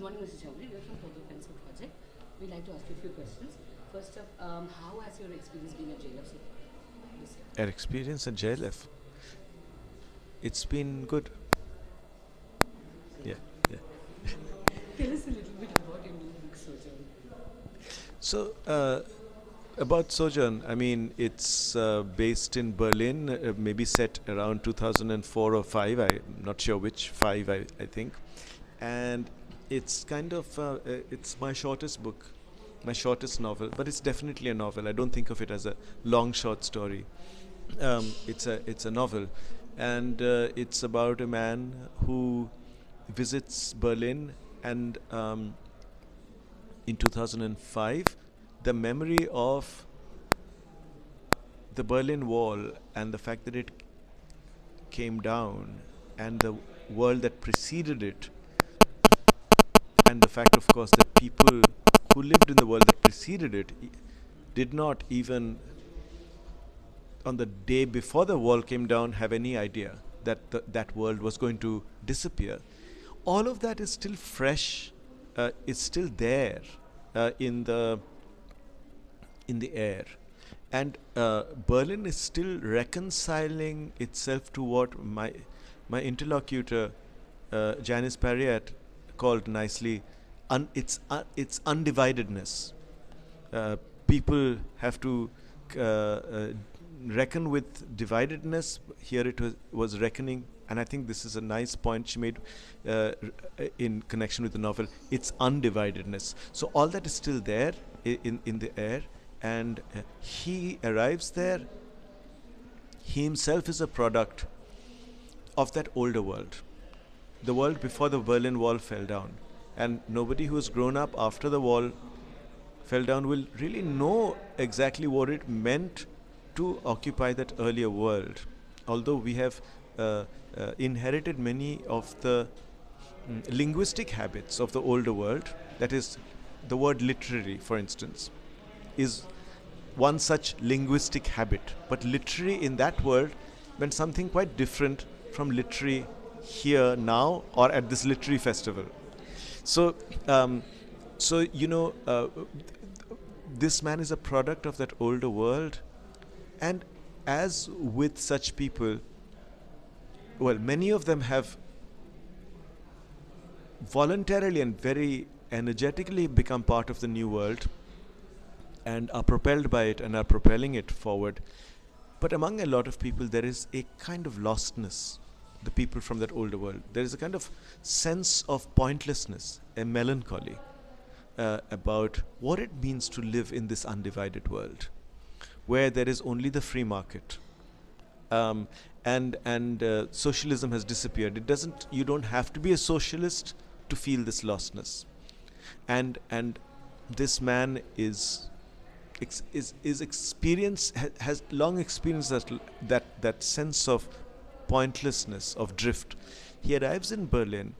morning, Mr. Chaudhuri. We're from Total Pencil Project. We'd like to ask you a few questions. First up, how has your experience being a JLF so far this year? Our experience at JLF, it's been good. Yeah, yeah. Tell us a little bit about your new book, Sojourn. So, about Sojourn, I mean, it's based in Berlin, maybe set around 2004 or 5. I'm not sure which, 5, I think. And it's kind of, it's my shortest book, my shortest novel, but it's definitely a novel. I don't think of it as a long short story. It's a novel, and it's about a man who visits Berlin, and in 2005, the memory of the Berlin Wall and the fact that it came down, and the world that preceded it, and the fact, of course, that people who lived in the world that preceded it did not even on the day before the wall came down have any idea that that world was going to disappear. All of that is still fresh, is still there in the air, and Berlin is still reconciling itself to what my interlocutor Janice Parriott called nicely its undividedness. People have to reckon with dividedness. Here it was reckoning, and I think this is a nice point she made in connection with the novel. It's undividedness. So all that is still there in the air, and he arrives there. He himself is a product of that older world, the world before the Berlin Wall fell down. And nobody who has grown up after the wall fell down will really know exactly what it meant to occupy that earlier world. Although we have inherited many of the linguistic habits of the older world, that is, the word literary, for instance, is one such linguistic habit. But literary in that world meant something quite different from literary here now or at this literary festival. So, this man is a product of that older world, and as with such people, well, many of them have voluntarily and very energetically become part of the new world and are propelled by it and are propelling it forward. But among a lot of people, there is a kind of lostness. The people from that older world, there is a kind of sense of pointlessness, a melancholy about what it means to live in this undivided world, where there is only the free market, and socialism has disappeared. It doesn't. You don't have to be a socialist to feel this lostness, and this man is experience has long experienced that sense of pointlessness, of drift. He arrives in Berlin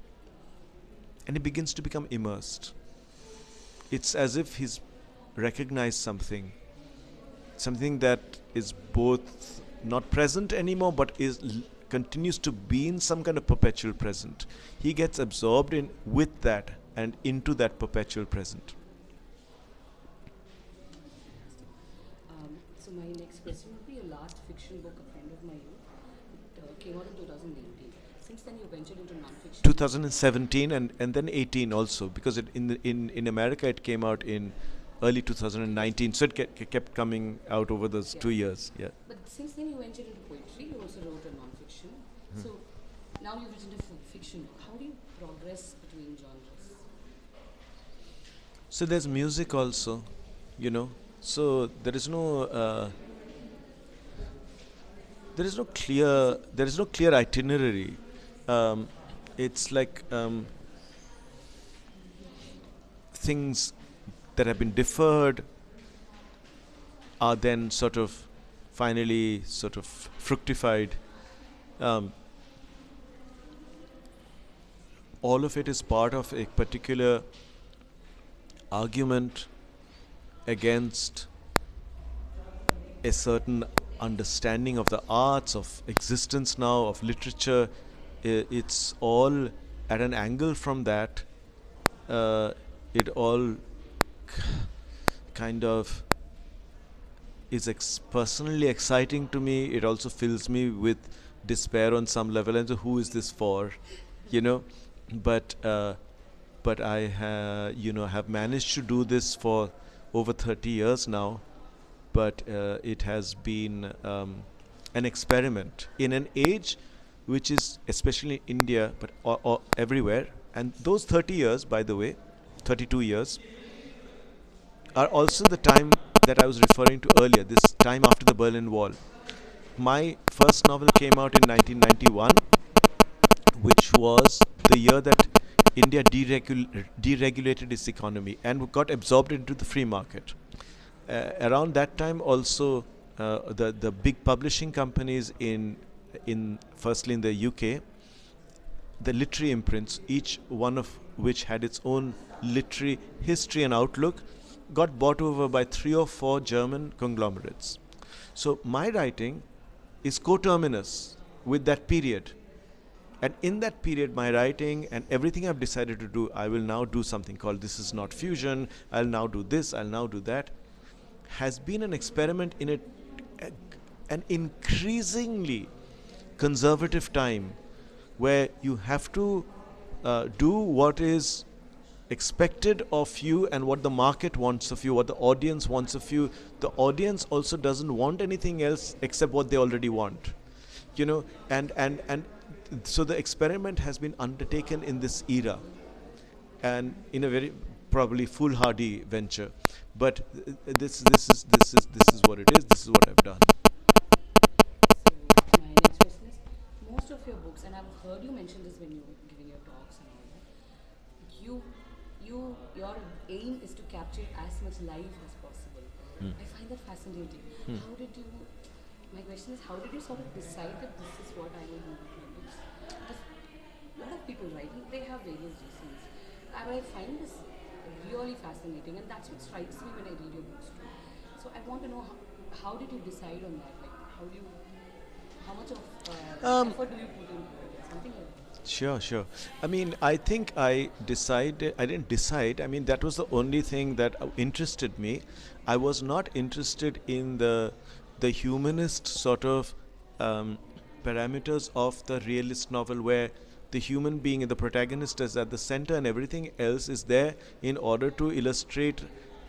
and he begins to become immersed. It's as if he's recognized something that is both not present anymore but continues to be in some kind of perpetual present. He gets absorbed in with that and into that perpetual present. So my next question would be your last fiction book, A Friend of My Youth. It came out in 2018. Since then, you ventured into non-fiction. 2017 and then 18 also, because in America it came out in early 2019, so it kept coming out over those 2 years. Yeah. But since then, you ventured into poetry. You also wrote a non-fiction. So now you've written a fiction. How do you progress between genres? So there's music also, So there is no clear itinerary. It's like things that have been deferred are then sort of finally sort of fructified. All of it is part of a particular argument against a certain understanding of the arts, of existence now, of literature. It's all at an angle from that, uh, it all kind of is personally exciting to me. It also fills me with despair on some level. And so, who is this for? You know, but but I have managed to do this for over 30 years now. But it has been an experiment in an age which is, especially in India, but everywhere. And those 30 years, by the way, 32 years, are also the time that I was referring to earlier, this time after the Berlin Wall. My first novel came out in 1991, which was the year that India deregulated its economy and got absorbed into the free market. Around that time, also, the big publishing companies in firstly in the UK, the literary imprints, each one of which had its own literary history and outlook, got bought over by 3 or 4 German conglomerates. So my writing is coterminous with that period. And in that period, my writing and everything I've decided to do, I will now do something called This Is Not Fusion, I'll now do this, I'll now do that, has been an experiment in an increasingly conservative time where you have to do what is expected of you and what the market wants of you, what the audience wants of you. The audience also doesn't want anything else except what they already want, and so the experiment has been undertaken in this era, and in a very probably foolhardy venture, but this is what it is. This is what I've done. So my next question is, most of your books, and I've heard you mention this when you're giving your talks and all that, your aim is to capture as much life as possible. I find that fascinating. How did you? My question is, how did you sort of decide that this is what I will do with my books? Because a lot of people write, they have various reasons. But I find this really fascinating, and that's what strikes me when I read your books too. So I want to know how did you decide on that? Like, how much of effort do you put into it? Something like that. Sure. I mean, I think I didn't decide. I mean, that was the only thing that interested me. I was not interested in the humanist sort of parameters of the realist novel, where the human being and the protagonist is at the center and everything else is there in order to illustrate,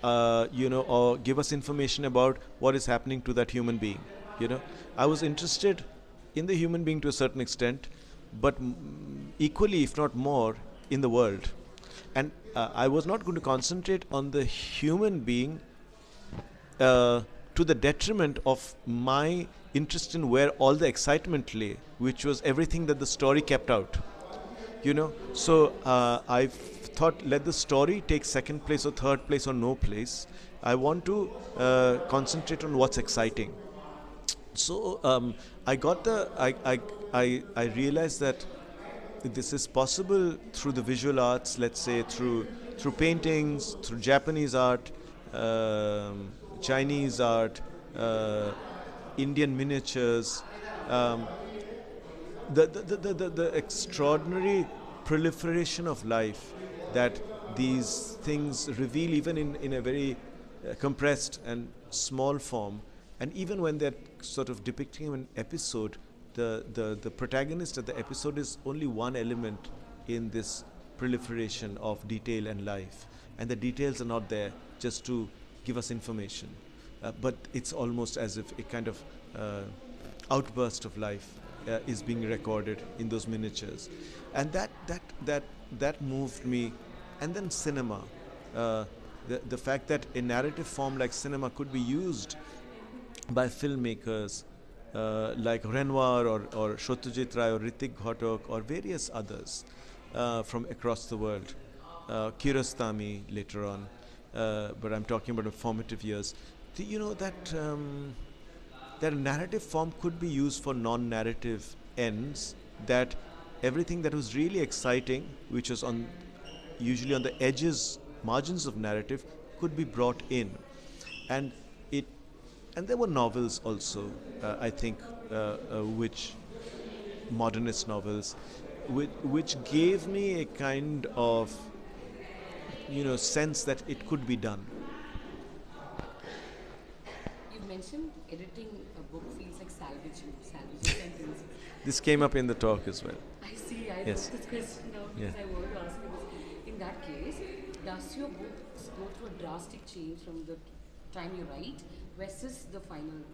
or give us information about what is happening to that human being. I was interested in the human being to a certain extent, but equally, if not more, in the world. And I was not going to concentrate on the human being to the detriment of my interest in where all the excitement lay, which was everything that the story kept out. So I thought, let the story take second place or third place or no place. I want to concentrate on what's exciting. So I got I realized that this is possible through the visual arts, let's say through paintings, through Japanese art, Chinese art, Indian miniatures, the extraordinary proliferation of life that these things reveal, even in a very compressed and small form. And even when they're sort of depicting an episode, the protagonist of the episode is only one element in this proliferation of detail and life. And the details are not there just to give us information. But it's almost as if a kind of outburst of life is being recorded in those miniatures. And that moved me. And then cinema. The fact that a narrative form like cinema could be used by filmmakers like Renoir or Satyajit Ray or Hrithik Ghatak or various others from across the world. Kiarostami later on, but I'm talking about the formative years. That a narrative form could be used for non-narrative ends, that everything that was really exciting, which was usually on the edges, margins of narrative, could be brought in. And there were novels also, I think, which modernist novels, which gave me a kind of sense that it could be done. You mentioned editing a book feels like salvaging sentences. This came up in the talk as well. I see. I Yes. wrote this question down Yeah. because I wanted to ask you this. In that case, does your books go through a drastic change from the time you write versus the final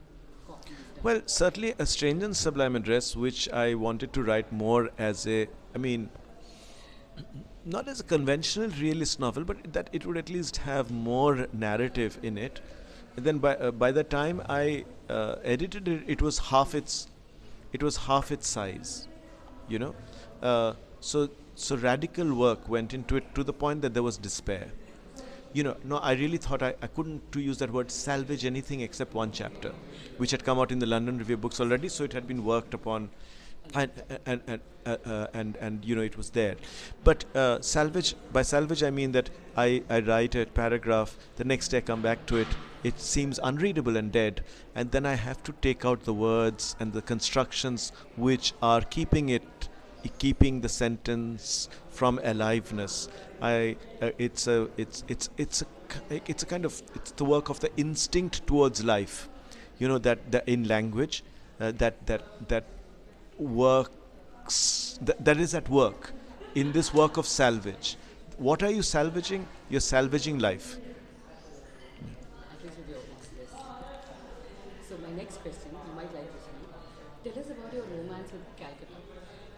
copy is done? Well, certainly A Strange and Sublime Address, which I wanted to write more as not as a conventional realist novel, but that it would at least have more narrative in it. And then by the time I edited it, it was half its size, you know. So radical work went into it to the point that there was despair. No, I really thought I couldn't to use that word salvage anything except one chapter, which had come out in the London Review of Books already, so it had been worked upon, and it was there. But by salvage I mean that I write a paragraph, the next day I come back to it, it seems unreadable and dead, and then I have to take out the words and the constructions which are keeping the sentence from aliveness. It's the work of the instinct towards life, that in language, that works, that is at work in this work of salvage. What are you salvaging? You're salvaging life. At least with your books, yes. So my next question, you might like this one. Tell us about your romance with Calcutta.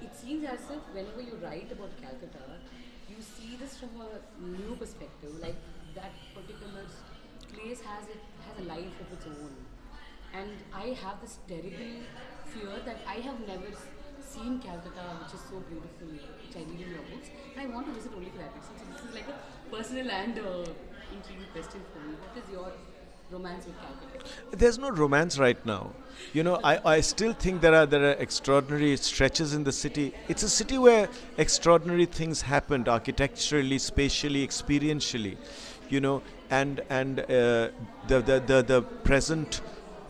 It seems as if whenever you write about Calcutta, you see this from a new perspective, like that particular place has a life of its own. And I have this terrible fear that I have never seen Calcutta, which is so beautiful, which I read in your books, and I want to visit only for that reason. So this is like a personal and intriguing question for me. What is your romance with Calcutta? There's no romance right now. I still think there are extraordinary stretches in the city. It's a city where extraordinary things happened architecturally, spatially, experientially. And the present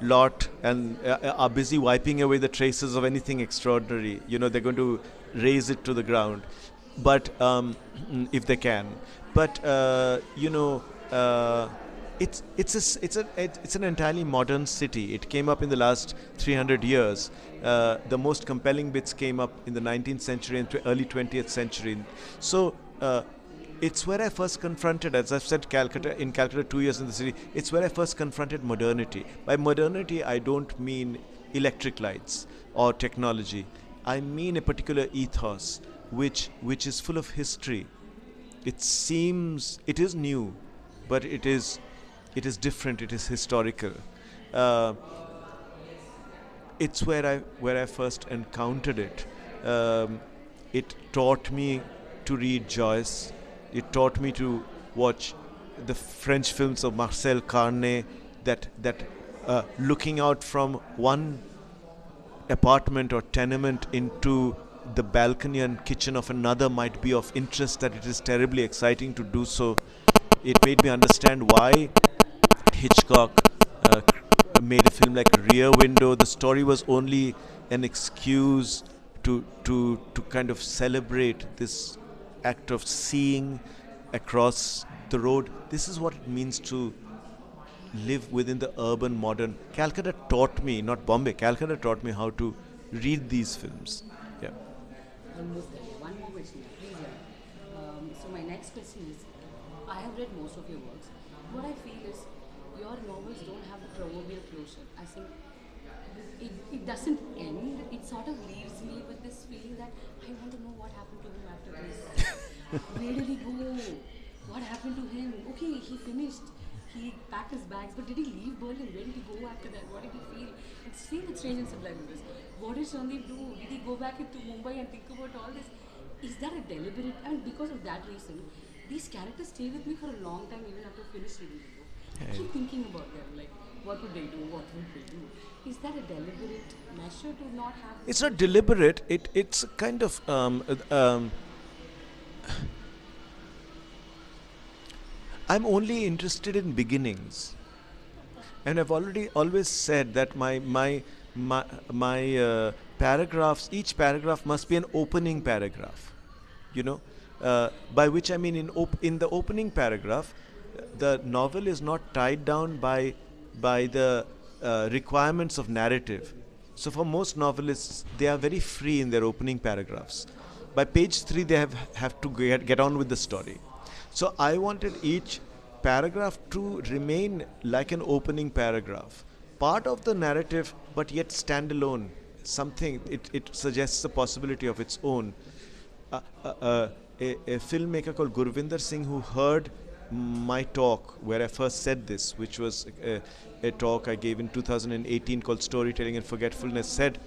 lot and are busy wiping away the traces of anything extraordinary. They're going to raise it to the ground, but if they can. But it's an entirely modern city. It came up in the last 300 years. The most compelling bits came up in the 19th century and early 20th century. So it's where I first confronted, as I've said, Calcutta 2 years in the city. It's where I first confronted modernity. By modernity, I don't mean electric lights or technology. I mean a particular ethos, which is full of history. It is new, but it is different. It is historical. It's where I first encountered it. It taught me to read Joyce. It taught me to watch the French films of Marcel Carné, that looking out from one apartment or tenement into the balcony and kitchen of another might be of interest, that it is terribly exciting to do so. It made me understand why Hitchcock made a film like Rear Window. The story was only an excuse to kind of celebrate this act of seeing across the road. This is what it means to live within the urban modern. Calcutta taught me, not Bombay, Calcutta taught me how to read these films. Yeah. Almost there. One more question, please. So my next question is, I have read most of your works. What I feel is your novels don't have the proverbial closure. I think it doesn't end. It sort of leaves me with this feeling that I want to know what happened to him after this. Where did he go? What happened to him? Okay, he finished. He packed his bags, but did he leave Berlin? Where did he go after that? What did he feel? And same with Strange and Sublime with this. What did Sandeep do? Did he go back into Mumbai and think about all this? Is that a deliberate? And because of that reason, these characters stay with me for a long time, even after finishing reading the book. I keep thinking about them, like what would they do? What would they do? Is that a deliberate measure to not have? It's not deliberate. It's a kind of I'm only interested in beginnings, and I've always said that my paragraphs, each paragraph must be an opening paragraph. By which I mean in the opening paragraph, the novel is not tied down by the requirements of narrative. So for most novelists, they are very free in their opening paragraphs. By page 3, they have to get on with the story. So I wanted each paragraph to remain like an opening paragraph, part of the narrative, but yet standalone. Something it suggests a possibility of its own. Uh, uh, uh, a filmmaker called Gurvinder Singh, who heard my talk where I first said this, which was a talk I gave in 2018 called Storytelling and Forgetfulness, said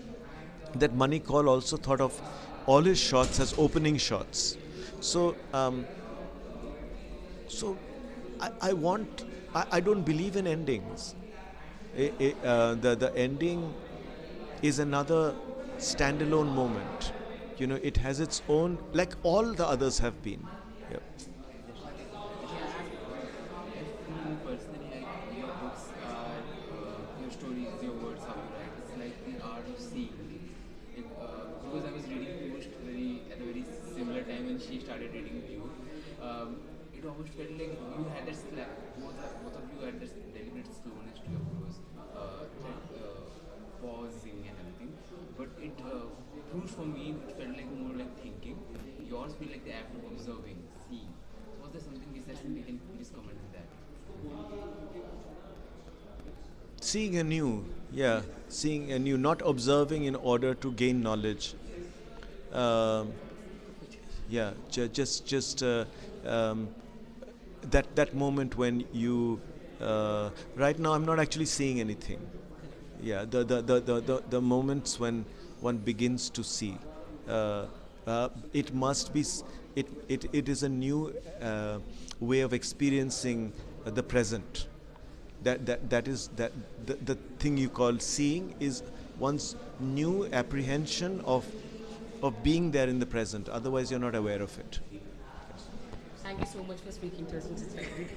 that Mani Kaul also thought of all his shots as opening shots. So, so I don't believe in endings. The ending is another standalone moment. You know, it has its own, like all the others have been. Yep. I feel personally like your books are your stories, your words, how you write. It's like the art of seeing. Because I was reading Post at a very similar time when she started reading with you. It almost felt like you had this both of you had this deliberate slowness to your prose, pausing and everything. But it proves for me it felt like more like thinking. Yours feel like the act of observing, seeing. So was there something we said we can please comment on that? Seeing anew, yeah, seeing anew, not observing in order to gain knowledge. Um, yeah, just that moment when you. Right now, I'm not actually seeing anything. Yeah, the moments when one begins to see. It must be. It is a new way of experiencing the present. That is the thing you call seeing is one's new apprehension of being there in the present. Otherwise, you're not aware of it. Thank you so much for speaking to us, Mr. Chaudhuri.